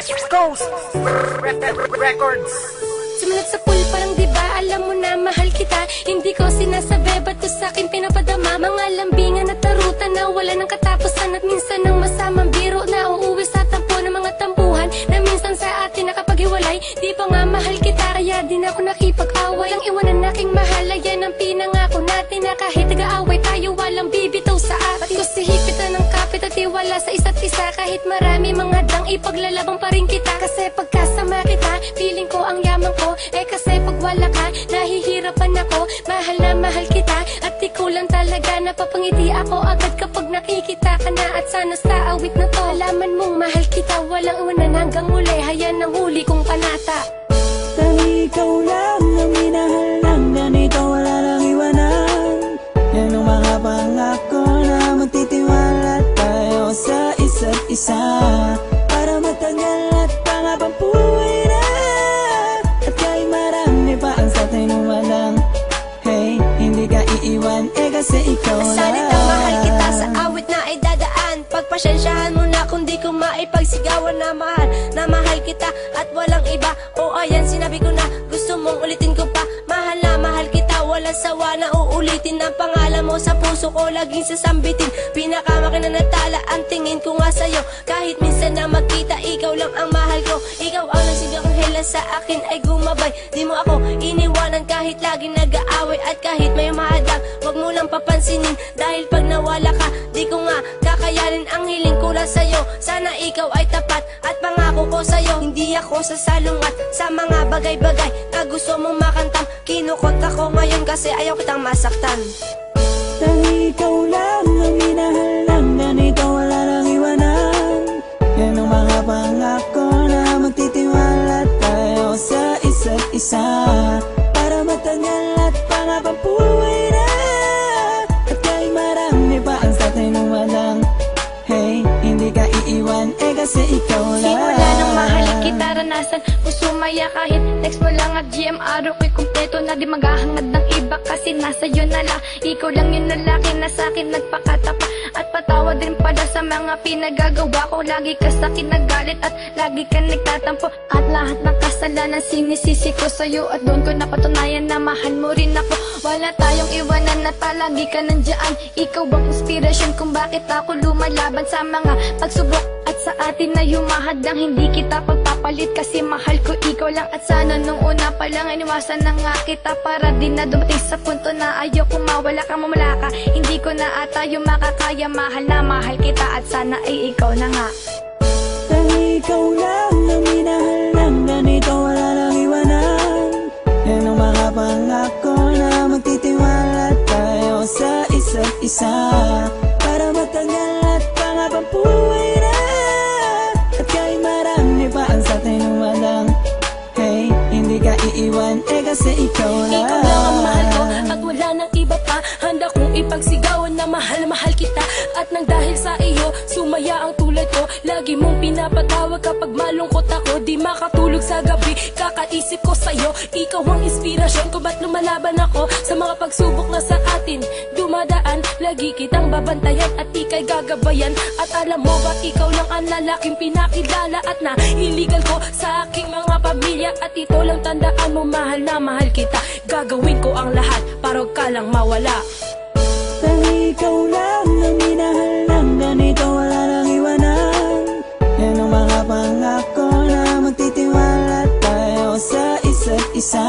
West Coast Records. Sumunod sa pool parang diba alam mo na mahal kita. Hindi ko sinasabi ba't ko sa'kin pinapadama. Mga lambingan at tarutan na wala ng katapusan. At minsan ng masamang biro na uuwi sa tampo ng mga tampuhan na minsan sa atin nakapaghiwalay. Di pa nga mahal kita kaya di na ako nakipag-away. Ang iwanan aking mahal ay yan ang pinangako natin na kahit nag-aaway tayo walang bibitaw sa atin. Ba't ko sihipitan ng kapit at iwala sa isa't isa. Kahit marami mga dang ipaglalabang pa rin kita. Kasi pagkasama kita feeling ko ang yaman ko. Eh kasi pag wala ka nahihirapan ako. Mahal na mahal kita at ikaw lang talaga. Napapangiti ako agad kapag nakikita ka na. At sana sa awit na to alaman mong mahal kita. Walang iwanan hanggang muli. Hayan ang huli kong panata. Dahil ikaw lang ang minahal lang. Ganito wala lang iwanan. Yan ang mga pangako na magtitiwala tayo sa isa't isa. Para matagal at pangabang buhay na. At kahit marami pa ang sa atin walang hey, hindi ka iiwan eh kasi ikaw lang. Salita mahal kita sa awit na ay dadaan. Pagpasensyahan mo na kung di ko maipagsigawan na mahal kita at walang iba. O ayan sinabi ko na gusto mong ulitin ko pa. Mahal na mahal kita walang sawa na uulitin. Ang pangalan mo sa puso ko laging sasambitin. Pinakamakinanatala ang tingin ko nga sa'yo. Kahit minsan na magkita ikaw lang ang mahal ko. Ikaw ang nagsigang hela sa akin ay gumabay. Di mo ako iniwanan kahit lagi nag-aaway. At kahit may mahadang wag mo lang papansinin. Dahil pag nawala ka di ko nga kakayanin. Ang hiling ko lang sa'yo sana ikaw ay tapat. At pangako ko sa'yo hindi ako sasalungat sa mga bagay-bagay na gusto mong makantam. Kinukot ako ngayon kasi ayaw kitang masaktan. Dahil ikaw lang ang minahal lang. Ganito wala lang iwanan. Yan ang mga pangako na magtitiwala tayo sa isa't isa. Para matagal at pangabang buhay na. At kahit marami pa ang sa atin walang hey, hindi ka iiwan eh kasi ikaw lang. Simula nang mahalin kita ranasan mo sumaya kahit text mo lang at GM araw ko'y kumpleto na di maghahangad ng iba kasi nasa yun na lang. Ikaw lang yung lalaki na sa'kin nagpakatapa at patawad din pala sa mga pinagagawa ko. Lagi ka sa'kin nagalit at lagi ka nagtatampo at lahat ng kasalanan sinisisi ko sa'yo. At doon ko napatunayan na mahal mo rin ako. Wala tayong iwanan at palagi ka nandiyan. Ikaw bang inspirasyon kung bakit ako lumalaban sa mga pagsubok at sa atin na humahadang. Hindi kita pagpapalit kasi mahal ko ikaw lang. At sana nung una pa lang iniwasan na nga kita para din na dumating sa punto na ayaw kung mawala ka mamala ka. Hindi ko na ata yung makakaya. Mahal na mahal kita at sana ay ikaw na nga. Dahil ikaw lang ang minahal lang. Ganito wala lang iwanan. Yan ang mga pangako na magtitiwala tayo sa isa't isa. Para matagal at pangabang buhay na. At kahit marami pa ang sa atin walang hey, hindi ka iiwan eh kasi ikaw lang. Ikaw lang ang mahal ko at wala nang iba pa. Handa kong ipagsigawan na mahal kita. At nang dahil sa iyo sumaya ang tulad ko. Lagi mong pinapatawag kapag malungkot ako. Di makatulog sa gabi kakaisip ko sa'yo. Ikaw ang inspirasyon ko ba't lumalaban ako sa mga pagsubok na sa atin dumadaan. Lagi kitang babantayan at ika'y gagabayan. At alam mo ba ikaw lang ang lalaking pinakilala at nailigal ko sa aking mga pamilya. At ito lang tandaan mo mahal na mahal kita. Gagawin ko ang lahat para huwag ka lang mawala. Dahil ikaw lang ang minahal lang. Ganito wala lang iwanan. Yan ang mga pangako na magtitiwala tayo sa isa't isa.